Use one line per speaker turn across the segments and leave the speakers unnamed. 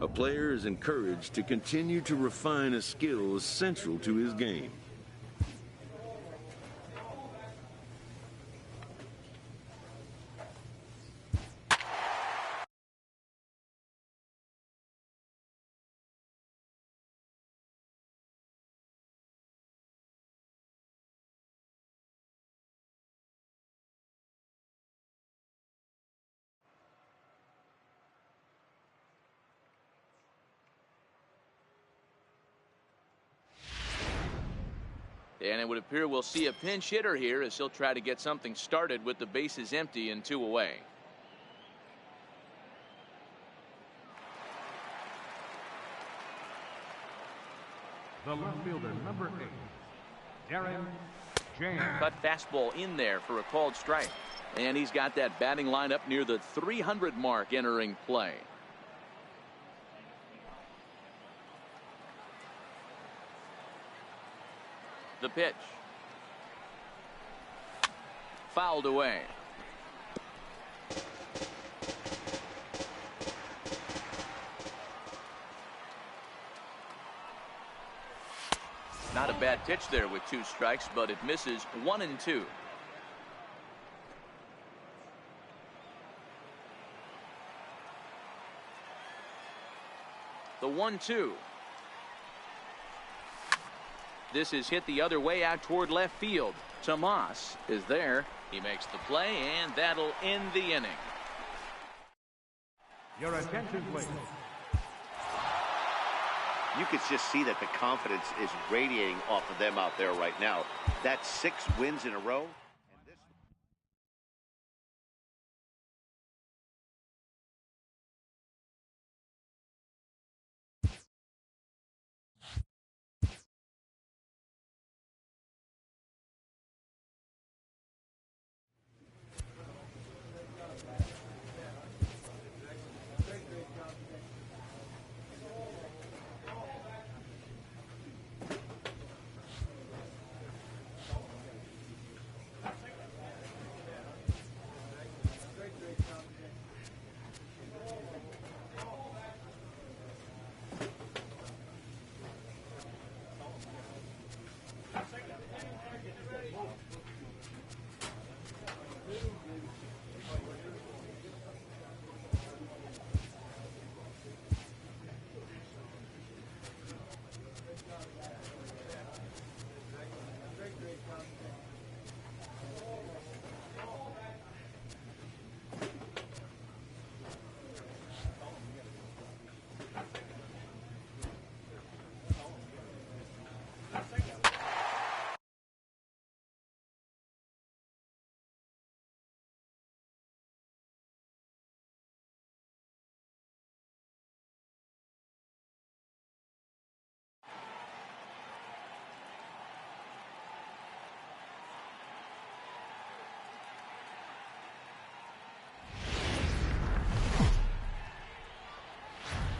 A player is encouraged to continue to refine a skill essential to his game.
And it would appear we'll see a pinch hitter here as he'll try to get something started with the bases empty and 2 away.
The left fielder, number 8, Darren James.
Cut fastball in there for a called strike. And he's got that batting lineup near the 300 mark entering play. The pitch. Fouled away. Not a bad pitch there with 2 strikes, but it misses 1 and 2. The 1-2. This is hit the other way out toward left field. Tomas is there. He makes the play, and that'll end the inning.
Your attention, please.
You could just see that the confidence is radiating off of them out there right now. That's 6 wins in a row.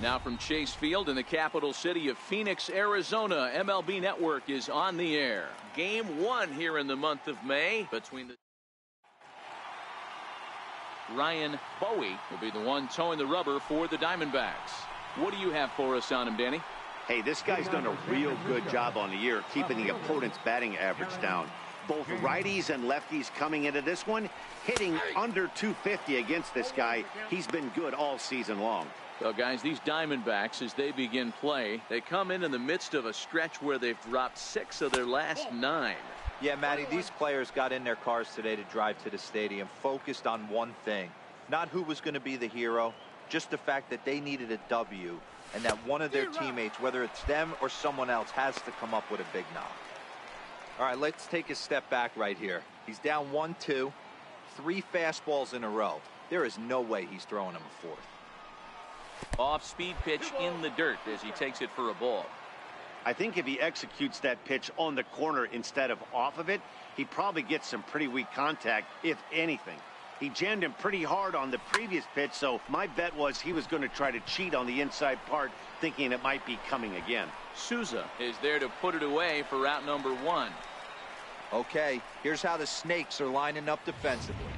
Now from Chase Field in the capital city of Phoenix, Arizona, MLB Network is on the air. Game 1 here in the month of May between the Ryan Bowie will be the one towing the rubber for the Diamondbacks. What do you have for us on him, Danny?
Hey, this guy's done a real good job on the year keeping the opponent's batting average down. Both righties and lefties coming into this one hitting under 250 against this guy. He's been good all season long.
Well, guys, these Diamondbacks, as they begin play, they come in the midst of a stretch where they've dropped 6 of their last 9.
Yeah, Matty, these players got in their cars today to drive to the stadium, focused on one thing. Not who was going to be the hero, just the fact that they needed a W, and that one of their teammates, whether it's them or someone else, has to come up with a big knock. All right, let's take a step back right here. He's down 1-2, 3 fastballs in a row. There is no way he's throwing him a 4th.
Off-speed pitch in the dirt as he takes it for a ball.
I think if he executes that pitch on the corner instead of off of it, he probably gets some pretty weak contact, if anything. He jammed him pretty hard on the previous pitch, so my bet was he was going to try to cheat on the inside part, thinking it might be coming again.
Souza is there to put it away for out number 1.
Okay, here's how the Snakes are lining up defensively.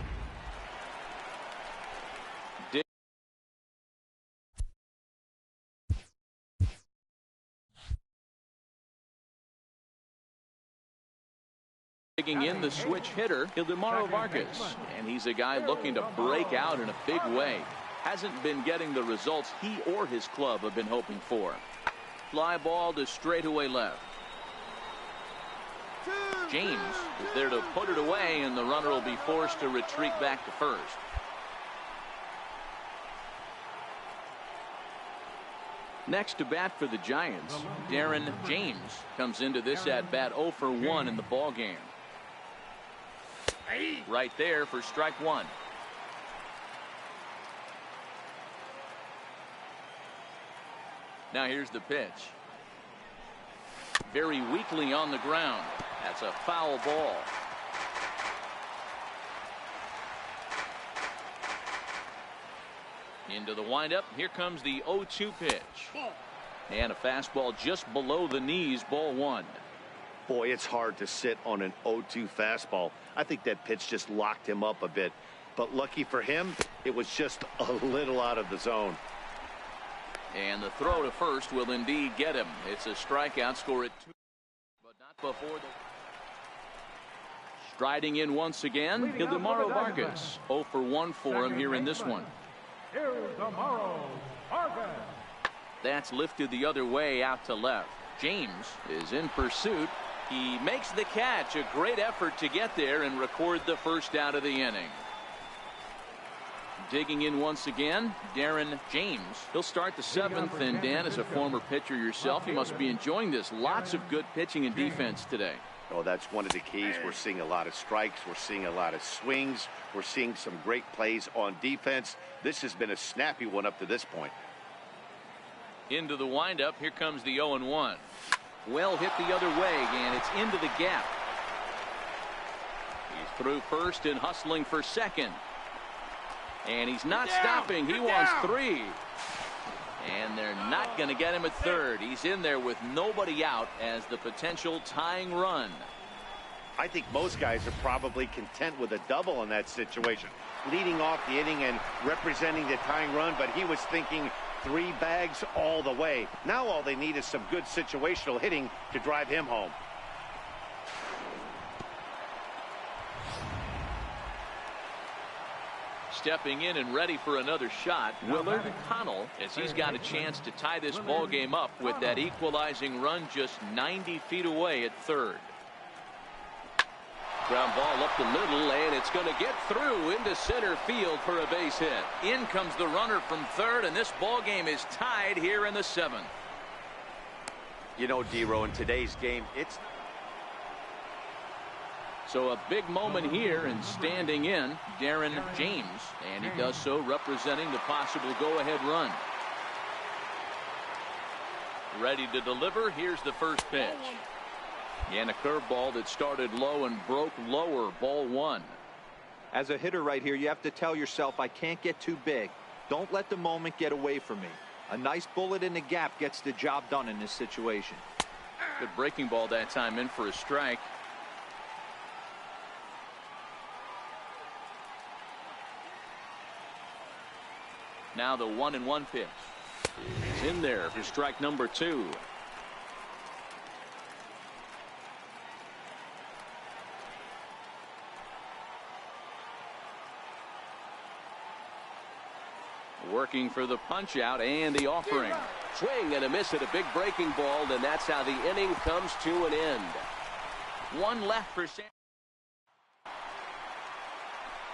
Taking in the switch hitter, Ildemaro Vargas. And he's a guy looking to break out in a big way. Hasn't been getting the results he or his club have been hoping for. Fly ball to straightaway left. James is there to put it away, and the runner will be forced to retreat back to first. Next to bat for the Giants, Darren James comes into this at bat 0 for 1 in the ball game. Right there for strike one. Now here's the pitch. Very weakly on the ground. That's a foul ball. Into the windup. Here comes the 0-2 pitch. And a fastball just below the knees, ball one.
Boy, it's hard to sit on an 0-2 fastball. I think that pitch just locked him up a bit. But lucky for him, it was just a little out of the zone.
And the throw to first will indeed get him. It's a strikeout, score at 2. But not before the... Striding in once again, Ildemaro Vargas. 0 for 1 for him here in this one.
Ildemaro Vargas.
That's lifted the other way out to left. James is in pursuit. He makes the catch. A great effort to get there and record the first out of the inning. Digging in once again, Darren James. He'll start the 7th, and Dan, as a former pitcher yourself, you must be enjoying this. Lots of good pitching and defense today.
Oh, that's one of the keys. We're seeing a lot of strikes. We're seeing a lot of swings. We're seeing some great plays on defense. This has been a snappy one up to this point.
Into the windup. Here comes the 0-1. Well hit the other way, and it's into the gap. He's through first and hustling for second. And he's not stopping. He wants 3. And they're not going to get him at third. He's in there with nobody out as the potential tying run.
I think most guys are probably content with a double in that situation. Leading off the inning and representing the tying run, but he was thinking 3 bags all the way. Now all they need is some good situational hitting to drive him home.
Stepping in and ready for another shot, Willard Connell, as he's got a chance to tie this ball game up with that equalizing run just 90 feet away at third. Ground ball up the middle, and it's going to get through into center field for a base hit. In comes the runner from third, and this ball game is tied here in the 7th.
You know, D-Row, in today's game, it's...
So a big moment here, and standing in, Darren James, and he does so representing the possible go-ahead run. Ready to deliver. Here's the first pitch. And a curveball that started low and broke lower, ball one.
As a hitter right here, you have to tell yourself, I can't get too big. Don't let the moment get away from me. A nice bullet in the gap gets the job done in this situation.
Good breaking ball that time, in for a strike. Now the 1-1 pitch. He's in there for strike number 2. Working for the punch out and the offering.
Swing and a miss at a big breaking ball, and that's how the inning comes to an end.
1 left for Sam.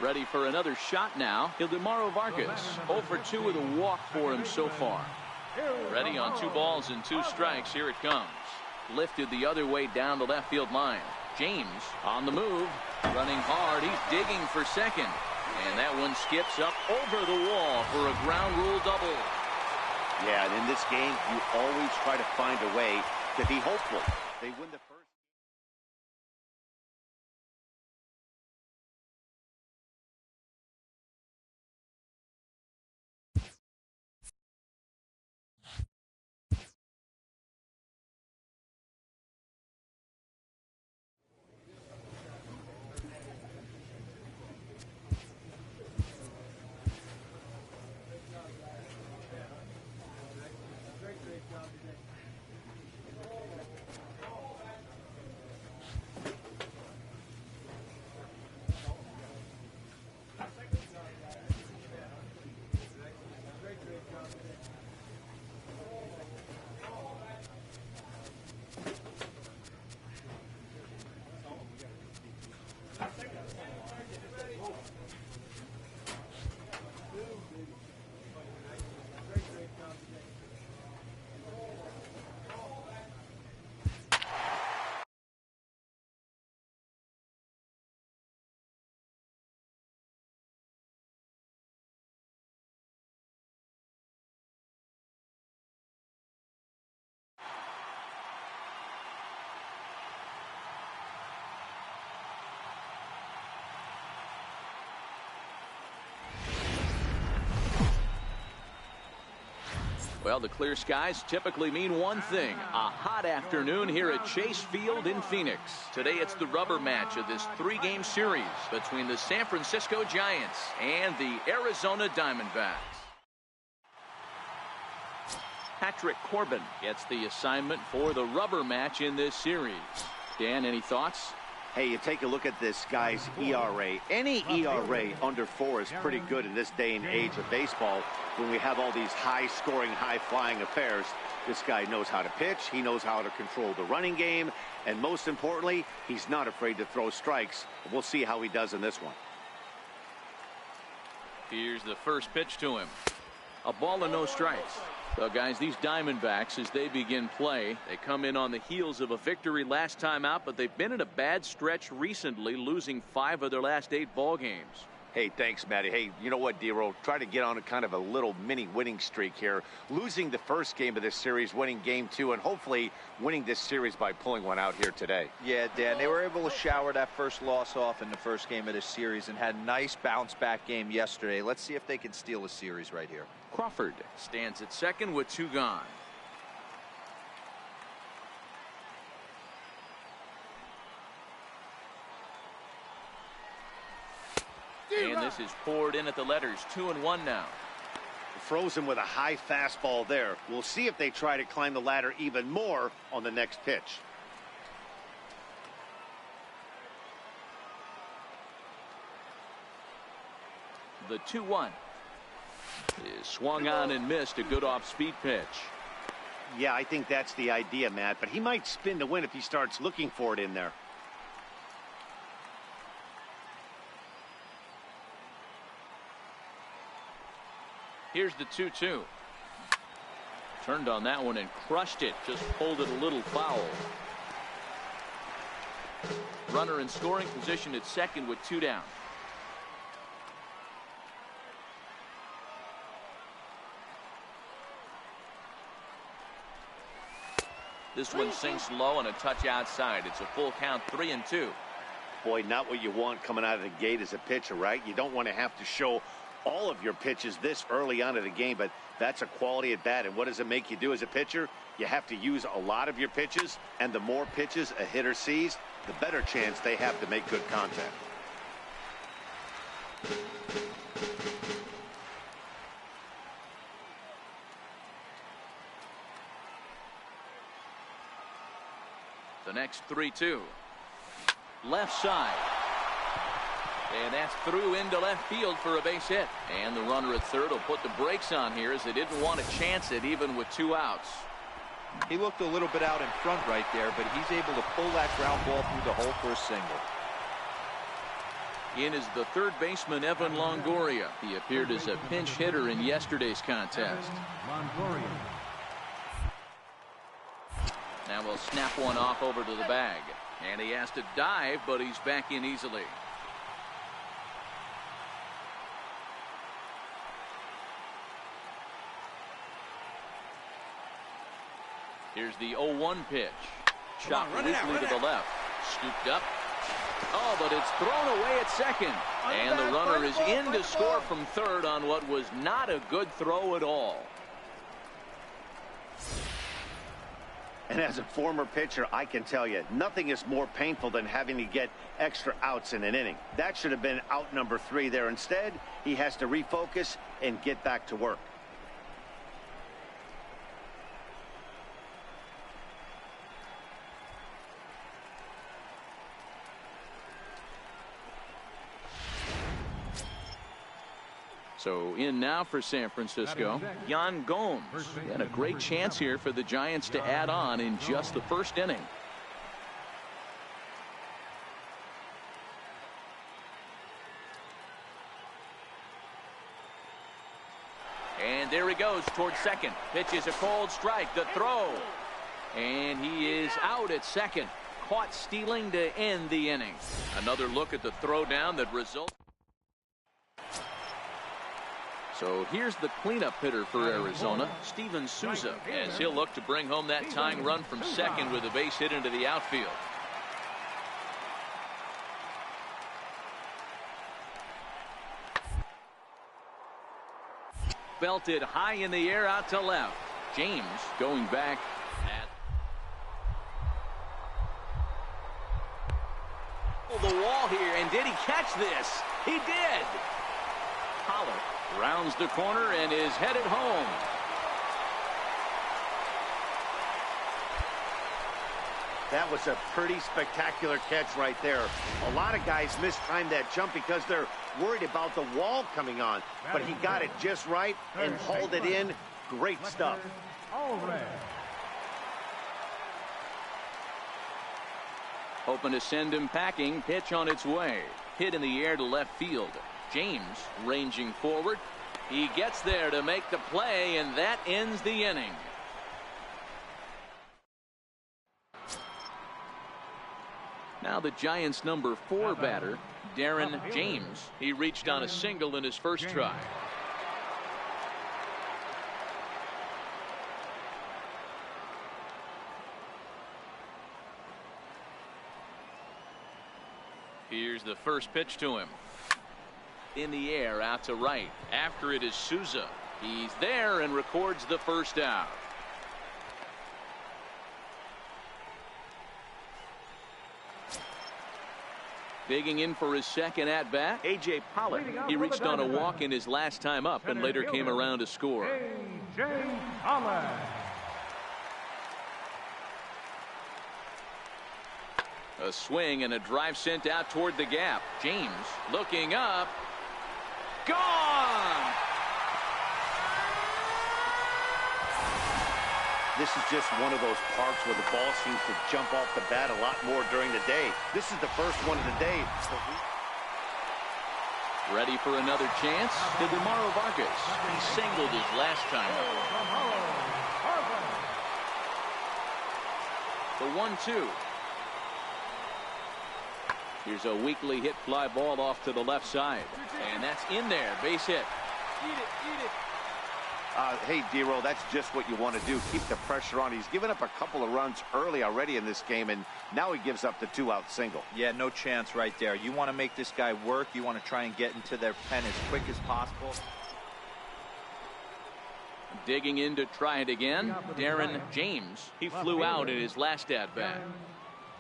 Ready for another shot now. Ildemaro Vargas. 0 for 2 with a walk for him so far. Ready on 2 balls and 2 strikes. Here it comes. Lifted the other way down the left field line. James on the move. Running hard. He's digging for second. And that one skips up over the wall for a ground rule double.
Yeah, and in this game, you always try to find a way to be hopeful. They win the first.
Well, the clear skies typically mean one thing, a hot afternoon here at Chase Field in Phoenix. Today it's the rubber match of this 3-game series between the San Francisco Giants and the Arizona Diamondbacks. Patrick Corbin gets the assignment for the rubber match in this series. Dan, any thoughts?
Hey, you take a look at this guy's ERA. Any ERA under 4 is pretty good in this day and age of baseball when we have all these high-scoring, high-flying affairs. This guy knows how to pitch. He knows how to control the running game. And most importantly, he's not afraid to throw strikes. We'll see how he does in this one.
Here's the first pitch to him. A ball and no strikes. So, guys, these Diamondbacks, as they begin play, they come in on the heels of a victory last time out, but they've been in a bad stretch recently, losing 5 of their last 8 ball games.
Hey, thanks, Matty. Hey, you know what, D-Roll? Try to get on a kind of a little mini winning streak here. Losing the first game of this series, winning game 2, and hopefully winning this series by pulling one out here today.
Yeah, Dan, they were able to shower that first loss off in the first game of this series and had a nice bounce-back game yesterday. Let's see if they can steal a series right here.
Crawford stands at second with 2 gone. And this is poured in at the letters. 2-1 now.
Frozen with a high fastball there. We'll see if they try to climb the ladder even more on the next pitch.
The 2-1 is swung on and missed. A good off-speed pitch.
Yeah, I think that's the idea, Matt, but he might spin to win if he starts looking for it in there.
Here's the 2-2. Turned on that one and crushed it. Just pulled it a little foul. Runner in scoring position at second with 2 down. This one sinks low and a touch outside. It's a full count, 3-2.
Boy, not what you want coming out of the gate as a pitcher, right? You don't want to have to show all of your pitches this early on in the game, but that's a quality at bat. And what does it make you do as a pitcher? You have to use a lot of your pitches, and the more pitches a hitter sees, the better chance they have to make good contact.
The next 3-2. Left side. And that's through into left field for a base hit. And the runner at third will put the brakes on here as they didn't want to chance it even with 2 outs.
He looked a little bit out in front right there, but he's able to pull that ground ball through the hole for a single.
In is the third baseman, Evan Longoria. He appeared as a pinch hitter in yesterday's contest.
Longoria.
Now we'll snap one off over to the bag. And he has to dive, but he's back in easily. Here's the 0-1 pitch. Shot weakly to the left. Scooped up. Oh, but it's thrown away at second. And the runner is in to score from third on what was not a good throw at all.
And as a former pitcher, I can tell you, nothing is more painful than having to get extra outs in an inning. That should have been out number 3 there. Instead, he has to refocus and get back to work.
So in now for San Francisco, Yan Gomes. And a great chance here for the Giants to add on in just the first inning. And there he goes towards second. Pitch is a cold strike. The throw. And he is out at second. Caught stealing to end the inning. Another look at the throw down that results. So here's the cleanup hitter for Arizona, Steven Souza, as he'll look to bring home that tying run from second with a base hit into the outfield. Belted high in the air out to left. James going back at the wall here, and did he catch this? He did. Pollard rounds the corner and is headed home.
That was a pretty spectacular catch right there. A lot of guys mistimed that jump because they're worried about the wall coming on. But he got it just right and hauled it in. Great stuff.
All red.
Hoping to send him packing. Pitch on its way. Hit in the air to left field. James ranging forward. He gets there to make the play, and that ends the inning. Now the Giants' number 4 batter, Darren James. He reached on a single in his first try. Here's the first pitch to him. In the air, out to right. After it is Souza. He's there and records the first out. Digging in for his second at-bat, A.J. Pollard. He reached on a walk in his last time up and later came around to score.
A.J. Pollard.
A swing and a drive sent out toward the gap. James looking up. Gone!
This is just one of those parks where the ball seems to jump off the bat a lot more during the day. This is the first one of the day.
Ready for another chance? To DeMauro Vargas. He singled his last time out. The 1-2. Here's a weakly hit fly ball off to the left side. And that's in there. Base hit. Eat it.
Hey, D-Roll, that's just what you want to do. Keep the pressure on. He's given up a couple of runs early already in this game, and now he gives up the 2-out single.
Yeah, no chance right there. You want to make this guy work. You want to try and get into their pen as quick as possible.
Digging in to try it again, Darren James. He flew out in his last at-bat.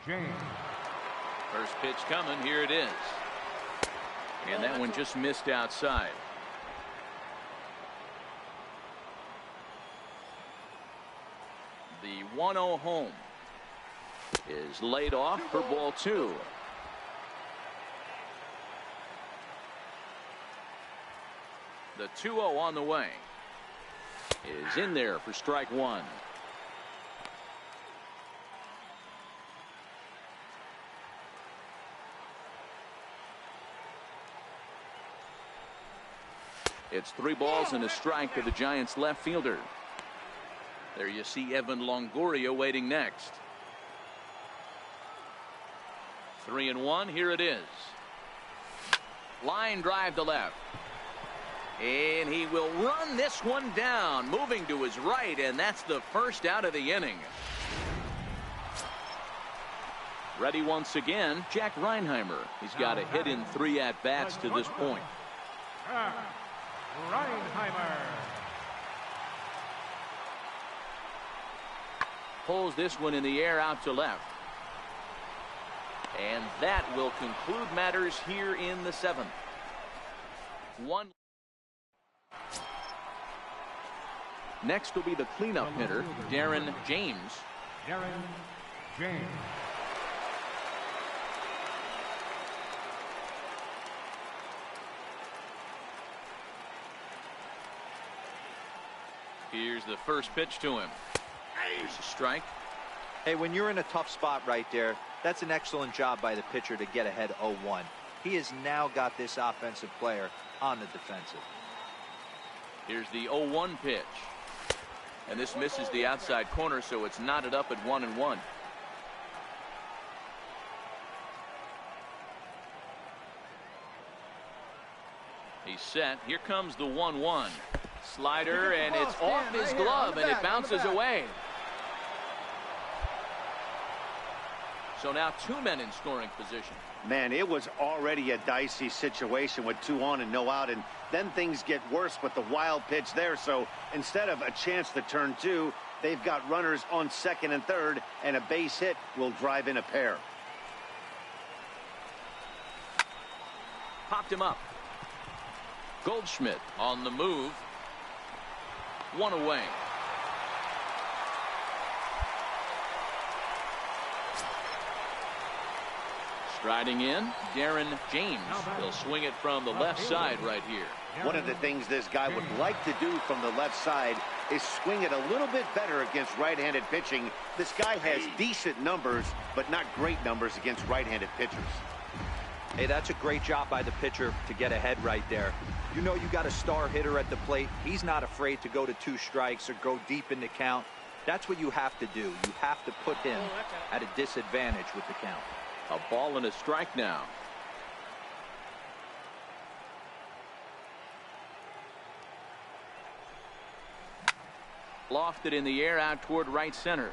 James.
First pitch coming. Here it is. And that one just missed outside. The 1-0 home is laid off for ball 2. The 2-0 on the way is in there for strike 1. It's 3 balls and a strike to the Giants left fielder. There you see Evan Longoria waiting next. 3-1. Here it is. Line drive to left. And he will run this one down, moving to his right, and that's the first out of the inning. Ready once again, Jack Reinheimer. He's got a hit in 3 at-bats to this point.
Reinheimer.
Pulls this one in the air out to left. And that will conclude matters here in the 7th. 1. Next will be the cleanup hitter, Darren James.
Darren James.
Here's the first pitch to him. Here's a strike.
Hey, when you're in a tough spot right there, that's an excellent job by the pitcher to get ahead 0-1. He has now got this offensive player on the defensive.
Here's the 0-1 pitch. And this misses the outside corner, so it's knotted up at 1-1. He's set. Here comes the 1-1. Slider, and it's off his glove, and it bounces away. So now 2 men in scoring position.
Man, it was already a dicey situation with 2 on and no out, and then things get worse with the wild pitch there. So instead of a chance to turn 2, they've got runners on second and third, and a base hit will drive in a pair.
Popped him up. Goldschmidt on the move. 1 away. Striding in, Darren James. He'll swing it from the left side right here.
One of the things this guy would like to do from the left side is swing it a little bit better against right-handed pitching. This guy has decent numbers, but not great numbers against right-handed pitchers.
Hey, that's a great job by the pitcher to get ahead right there. You know you got a star hitter at the plate. He's not afraid to go to 2 strikes or go deep in the count. That's what you have to do. You have to put him at a disadvantage with the count.
A ball and a strike now. Lofted in the air out toward right center.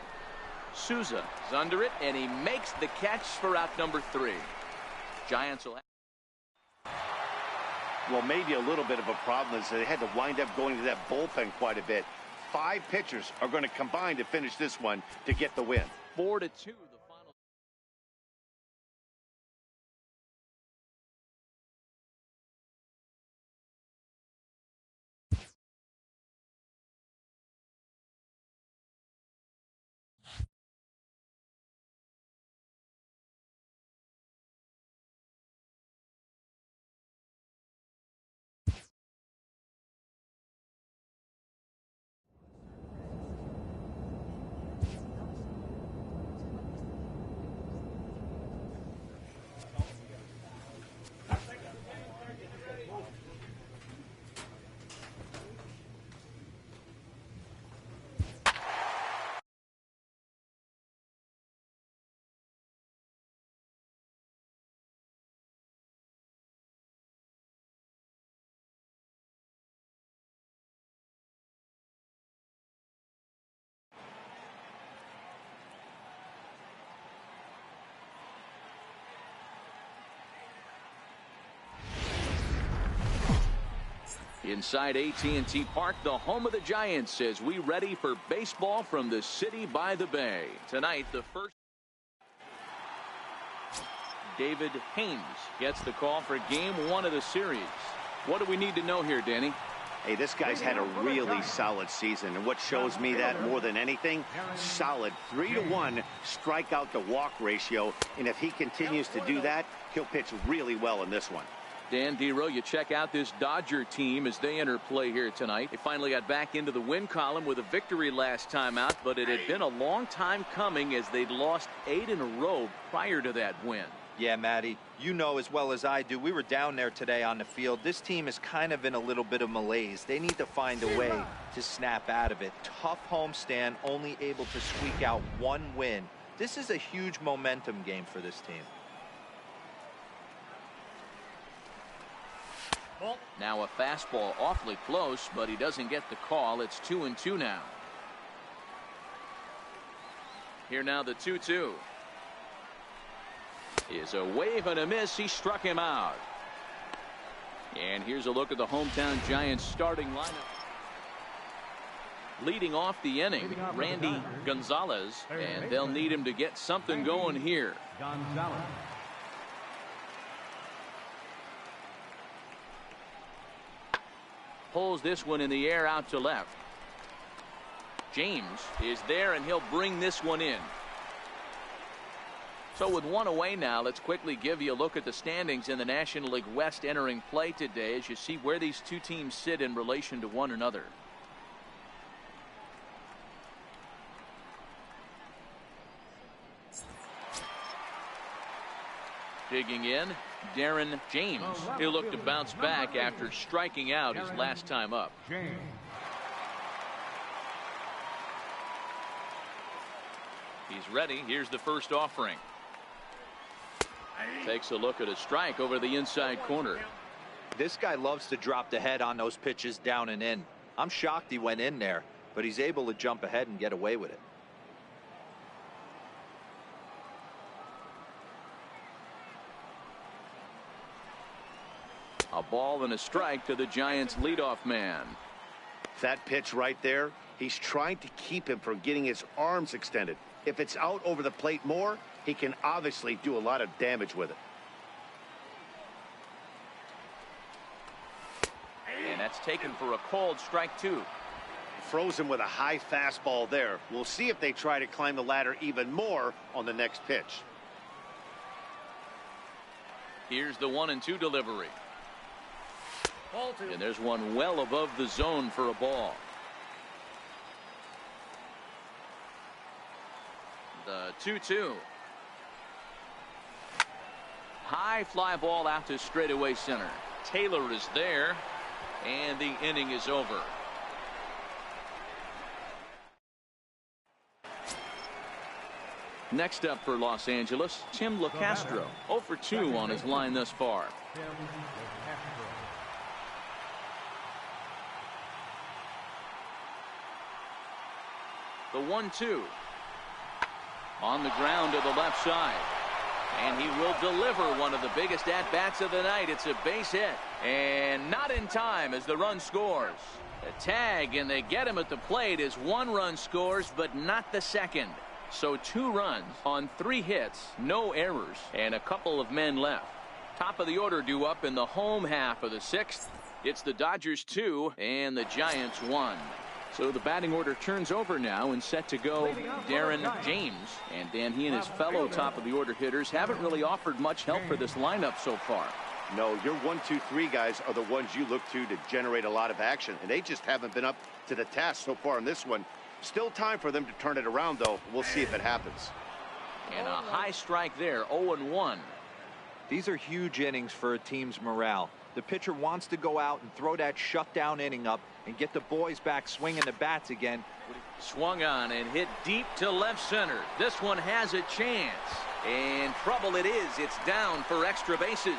Souza is under it, and he makes the catch for out number 3. Giants will have...
Well, maybe a little bit of a problem is they had to wind up going to that bullpen quite a bit. 5 pitchers are going to combine to finish this one to get the win.
4-2. Inside AT&T Park, the home of the Giants, as we ready for baseball from the city by the bay. Tonight, the first. David Haynes gets the call for game 1 of the series. What do we need to know here, Danny?
Hey, this guy's had a really solid season, and what shows me that more than anything, solid 3-to-1 strikeout to walk ratio, and if he continues to do that, he'll pitch really well in this one.
Dan Dero, you check out this Dodger team as they enter play here tonight. They finally got back into the win column with a victory last time out, but it had been a long time coming as they'd lost 8 in a row prior to that win.
Yeah, Matty, you know as well as I do, we were down there today on the field. This team is kind of in a little bit of malaise. They need to find a way to snap out of it. Tough homestand, only able to squeak out 1 win. This is a huge momentum game for this team.
Now a fastball awfully close, but he doesn't get the call. It's 2-2 now. Here now the 2-2. Is a wave and a miss. He struck him out. And here's a look at the hometown Giants starting lineup. Leading off the inning, Randy Gonzalez, and they'll need him to get something going here.
Gonzalez.
Pulls this one in the air out to left. James is there, and he'll bring this one in. So with 1 away now, let's quickly give you a look at the standings in the National League West entering play today as you see where these 2 teams sit in relation to one another. Digging in, Darren James. He'll look to bounce back after striking out his last time up.
James.
He's ready. Here's the first offering. Takes a look at a strike over the inside corner.
This guy loves to drop the head on those pitches down and in. I'm shocked he went in there, but he's able to jump ahead and get away with it.
A ball and a strike to the Giants leadoff man.
That pitch right there, he's trying to keep him from getting his arms extended. If it's out over the plate more, he can obviously do a lot of damage with it.
And that's taken for a called strike 2.
Frozen with a high fastball there. We'll see if they try to climb the ladder even more on the next pitch.
Here's the 1-2 delivery. And there's one well above the zone for a ball. The 2-2. High fly ball out to straightaway center. Taylor is there, and the inning is over. Next up for Los Angeles, Tim LeCastro, 0 for 2 on his line thus far. The 1-2 on the ground to the left side, and he will deliver one of the biggest at-bats of the night. It's a base hit, and not in time as the run scores. A tag, and they get him at the plate as 1 run scores, but not the second. So 2 runs on 3 hits, no errors, and a couple of men left. Top of the order due up in the home half of the 6th. It's the Dodgers 2 and the Giants 1. So the batting order turns over now and set to go Darren James. And Dan, he and his fellow top of the order hitters haven't really offered much help for this lineup so far.
No, your 1, 2, 3 guys are the ones you look to generate a lot of action, and they just haven't been up to the task so far in this one. Still time for them to turn it around, though. We'll see if it happens.
And a high strike there, 0-1.
These are huge innings for a team's morale. The pitcher wants to go out and throw that shutdown inning up and get the boys back swinging the bats again.
Swung on and hit deep to left center. This one has a chance. And trouble it is. It's down for extra bases.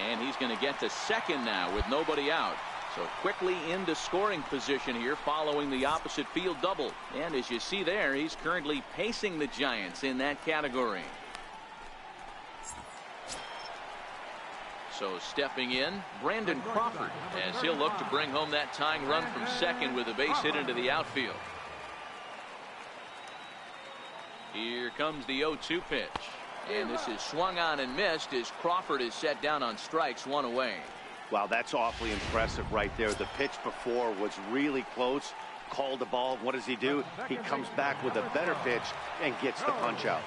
And he's going to get to second now with nobody out. So quickly into scoring position here following the opposite field double. And as you see there, he's currently pacing the Giants in that category. So stepping in, Brandon Crawford, as he'll look to bring home that tying run from second with a base hit into the outfield. Here comes the 0-2 pitch. And this is swung on and missed as Crawford is set down on strikes, 1 away.
Wow, that's awfully impressive right there. The pitch before was really close. Called the ball. What does he do? He comes back with a better pitch and gets the punch out.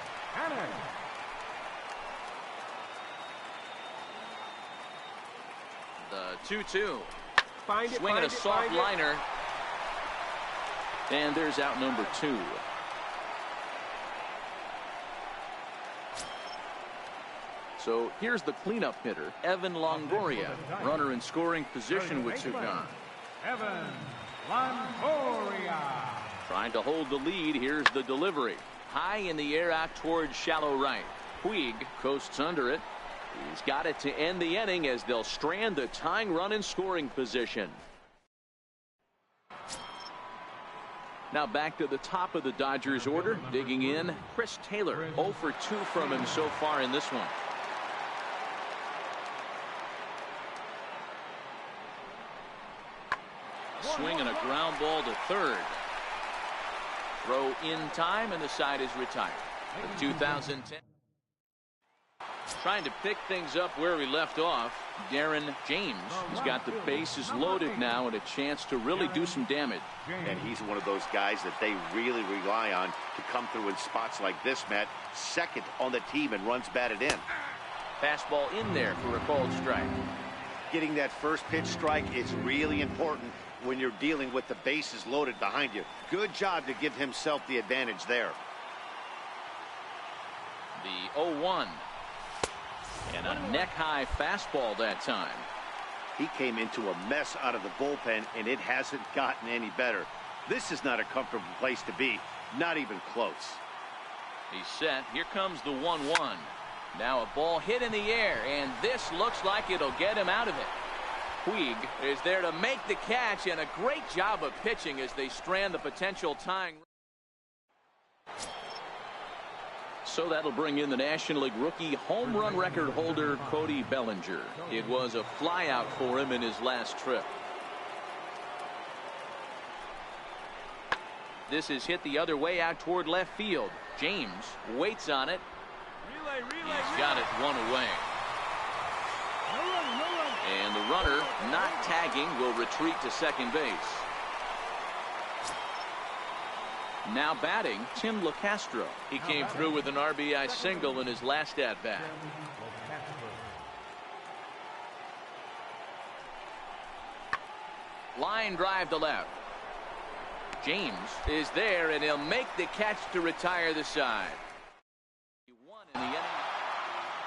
The 2-2. Swinging a soft liner. And there's out number 2. So here's the cleanup hitter, Evan Longoria. Runner in scoring position with 2 gone.
Evan Longoria.
Trying to hold the lead. Here's the delivery. High in the air out towards shallow right. Puig coasts under it. He's got it to end the inning as they'll strand the tying run in scoring position. Now back to the top of the Dodgers order. Digging in, Chris Taylor. 0 for 2 from him so far in this one. Swing and a ground ball to third. Throw in time, and the side is retired. The 2010. Trying to pick things up where we left off, Darren James. He's got the bases loaded now and a chance to really do some damage.
And he's one of those guys that they really rely on to come through in spots like this, Matt. Second on the team and runs batted in.
Fastball in there for a called strike.
Getting that first pitch strike is really important when you're dealing with the bases loaded behind you. Good job to give himself the advantage there.
The 0-1. And a neck-high fastball that time.
He came into a mess out of the bullpen, and it hasn't gotten any better. This is not a comfortable place to be, not even close.
He's set. Here comes the 1-1. Now a ball hit in the air, and this looks like it'll get him out of it. Puig is there to make the catch, and a great job of pitching as they strand the potential tying. So that'll bring in the National League rookie home run record holder Cody Bellinger. It was a flyout for him in his last trip. This is hit the other way out toward left field. James waits on it. He's got it one away. And the runner, not tagging, will retreat to second base. Now batting, Tim LeCastro. He came through with an RBI single in his last at-bat. Line drive to left. James is there, and he'll make the catch to retire the side. He won in the inning.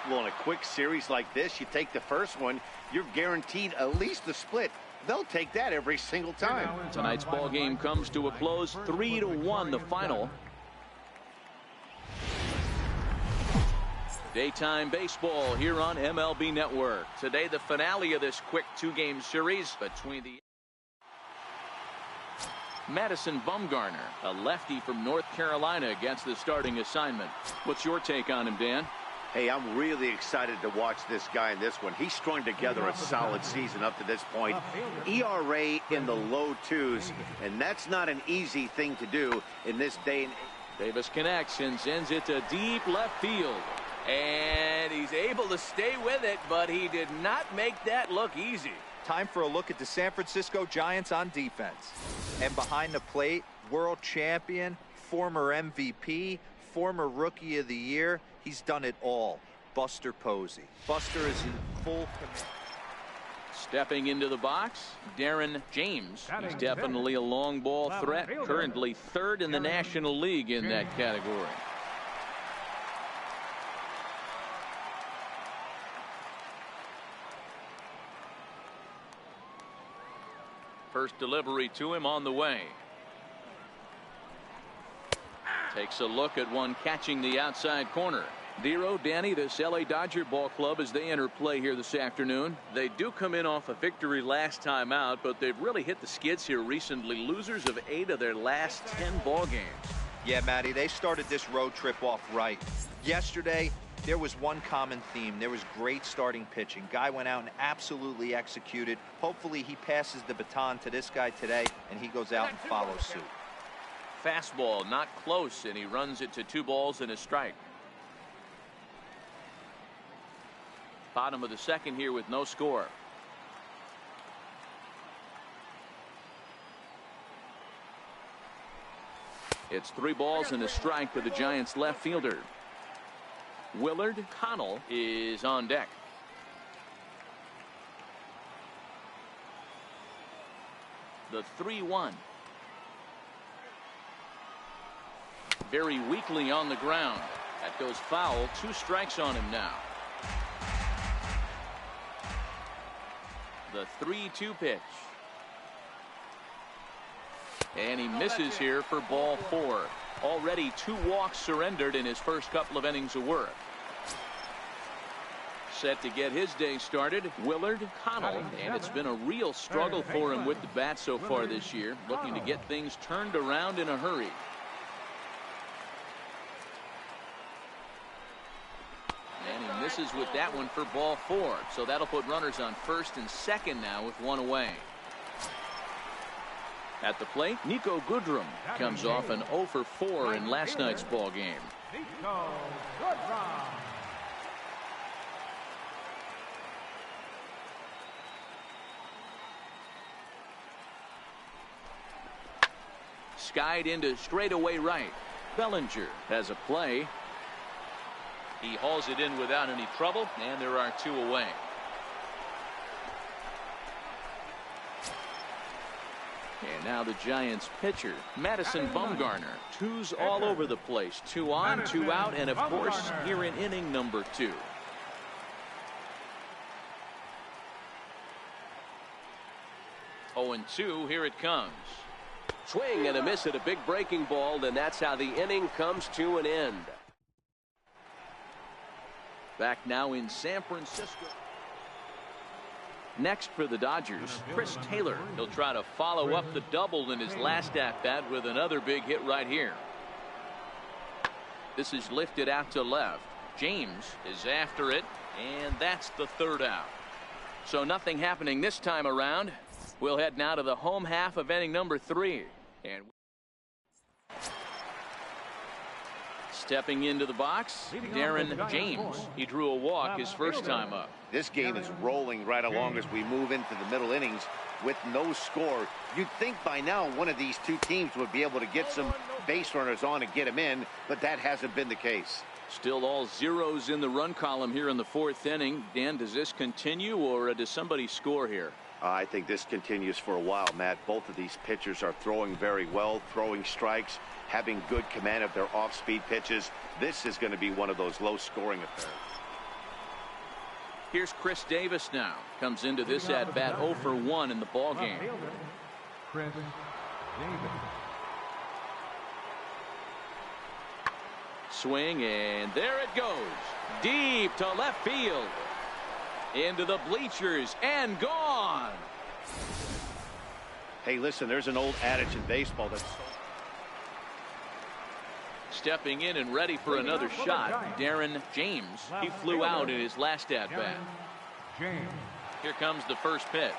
Well, in a quick series like this, you take the first one, you're guaranteed at least the split. They'll take that every single time.
Tonight's ball game comes to a close, 3-1 the final. Daytime baseball here on MLB Network. Today, the finale of this quick two-game series between the Madison Bumgarner, a lefty from North Carolina, against the starting assignment. What's your take on him, Dan?
Hey, I'm really excited to watch this guy in this one. He's strung together a solid season up to this point. ERA in the low 2s, and that's not an easy thing to do in this day and age.
Davis connects and sends it to deep left field. And he's able to stay with it, but he did not make that look easy.
Time for a look at the San Francisco Giants on defense. And behind the plate, world champion, former MVP, former Rookie of the Year. He's done it all. Buster Posey. Buster is in full command.
Stepping into the box, Darren James. He's definitely a long ball threat. Currently third in the National League in that category. First delivery to him on the way. Takes a look at one catching the outside corner. Dero, Danny, this LA Dodger ball club as they enter play here this afternoon. They do come in off a victory last time out, but they've really hit the skids here recently. Losers of 8 of their last 10 ball games.
Yeah, Matty, they started this road trip off right. Yesterday, there was one common theme. There was great starting pitching. Guy went out and absolutely executed. Hopefully he passes the baton to this guy today, and he goes out and follows suit.
Fastball not close, and he runs it to 2 balls and a strike. Bottom of the second here with no score. It's 3 balls and a strike for the Giants left fielder. Willard Connell is on deck. The 3-1. Very weakly on the ground. That goes foul. 2 strikes on him now. The 3-2 pitch. And he misses here for ball 4. Already 2 walks surrendered in his first couple of innings of work. Set to get his day started, Willard Connell, and it's been a real struggle for him with the bat so far this year, looking to get things turned around in a hurry. And he misses with that one for ball 4, so that'll put runners on first and second now with 1 away. At the plate, Nico Goodrum comes off an 0 for 4 in last night's ball game.
Nico Goodrum.
Skied into straightaway right. Bellinger has a play. He hauls it in without any trouble, and there are 2 away. And now the Giants pitcher, Madison Bumgarner. 2s all over the place. 2 on, 2 out, and of course here in inning number 2. Oh, and 2, here it comes.
Swing and a miss at a big breaking ball, and that's how the inning comes to an end.
Back now in San Francisco. Next for the Dodgers, Chris Taylor. He'll try to follow up the double in his last at-bat with another big hit right here. This is lifted out to left. James is after it, and that's the third out. So nothing happening this time around. We'll head now to the home half of inning number 3. And stepping into the box, Darren James. He drew a walk his first time up.
This game is rolling right along as we move into the middle innings with no score. You'd think by now one of these two teams would be able to get some base runners on and get them in, but that hasn't been the case.
Still all zeros in the run column here in the 4th inning. Dan, does this continue, or does somebody score here?
I think this continues for a while, Matt. Both of these pitchers are throwing very well, throwing strikes, having good command of their off-speed pitches. This is going to be one of those low-scoring affairs.
Here's Chris Davis now. Comes into this at-bat 0 for 1 in the ball game.
Chris Davis.
Swing, and there it goes. Deep to left field. Into the bleachers and gone.
Hey, listen, there's an old adage in baseball that's
stepping in and ready for another shot, Darren James. He flew out in his last at-bat. Here comes the first pitch.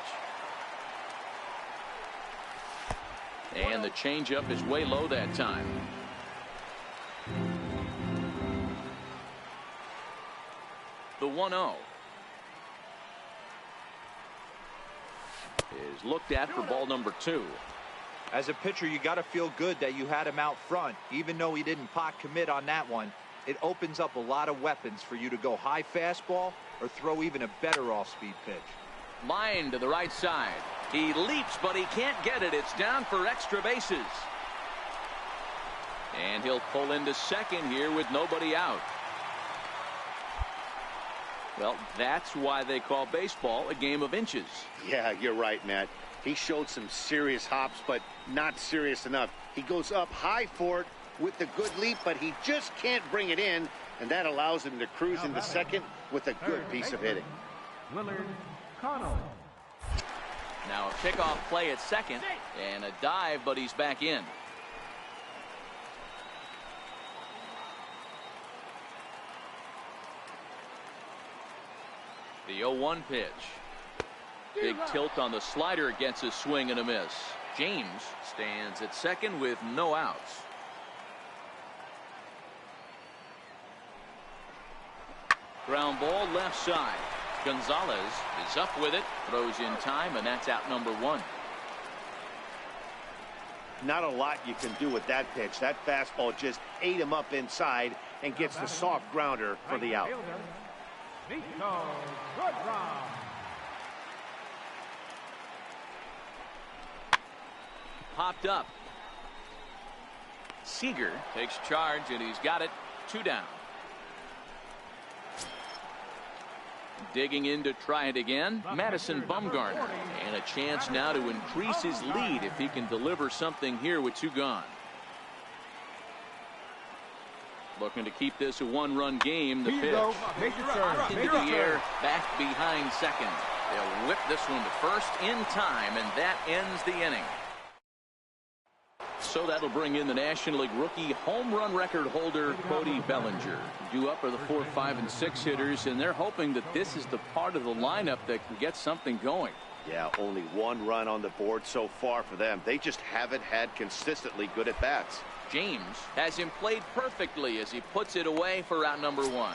And the changeup is way low that time. The 1-0 is looked at for ball number 2.
As a pitcher, you got to feel good that you had him out front. Even though he didn't pot commit on that one, it opens up a lot of weapons for you to go high fastball or throw even a better off-speed pitch.
Line to the right side. He leaps, but he can't get it. It's down for extra bases. And he'll pull into second here with nobody out. Well, that's why they call baseball a game of inches.
Yeah, you're right, Matt. He showed some serious hops, but not serious enough. He goes up high for it with the good leap, but he just can't bring it in, and that allows him to cruise into second with a good piece of hitting.
Willard Connell.
Now a pickoff play at second, and a dive, but he's back in. The 0-1 pitch. Big tilt on the slider, gets a swing and a miss. James stands at second with no outs. Ground ball left side. Gonzalez is up with it, throws in time, and that's out number 1.
Not a lot you can do with that pitch. That fastball just ate him up inside and gets the soft grounder for the out.
Popped up. Seager takes charge, and he's got it. 2 down. Digging in to try it again, Madison Bumgarner. And a chance now to increase his lead if he can deliver something here with 2 gone. Looking to keep this a 1-run game. The pitch into the air, back behind second. They'll whip this one to first in time, and that ends the inning. So that'll bring in the National League rookie home run record holder Cody Bellinger. Due up are the 4, 5, and 6 hitters, and they're hoping that this is the part of the lineup that can get something going.
Yeah, only 1 run on the board so far for them. They just haven't had consistently good at bats.
James has him played perfectly as he puts it away for out number 1.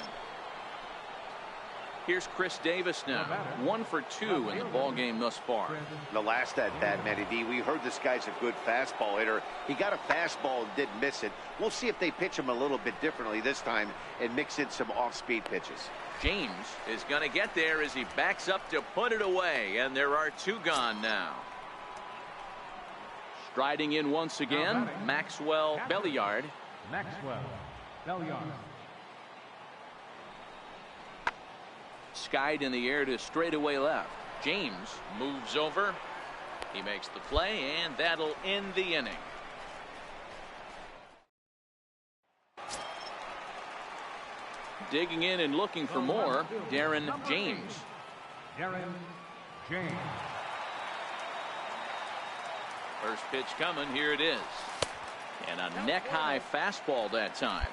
Here's Chris Davis now. 1 for 2 in the ball game thus far.
The last at bat, Matty D, we heard this guy's a good fastball hitter. He got a fastball and didn't miss it. We'll see if they pitch him a little bit differently this time and mix in some off-speed pitches.
James is going to get there as he backs up to put it away, and there are 2 gone now. Striding in once again, Maxwell Belliard. Skied in the air to straightaway left. James moves over. He makes the play, and that'll end the inning. Digging in and looking for more, Darren James. First pitch coming, here it is. And a neck-high fastball that time.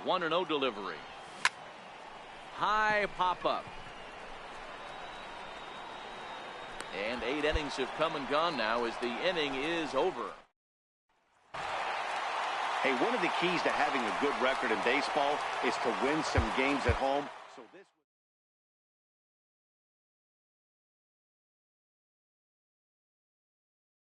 1-0 delivery. High pop-up. And 8 innings have come and gone now as the inning is over.
Hey, one of the keys to having a good record in baseball is to win some games at home. So this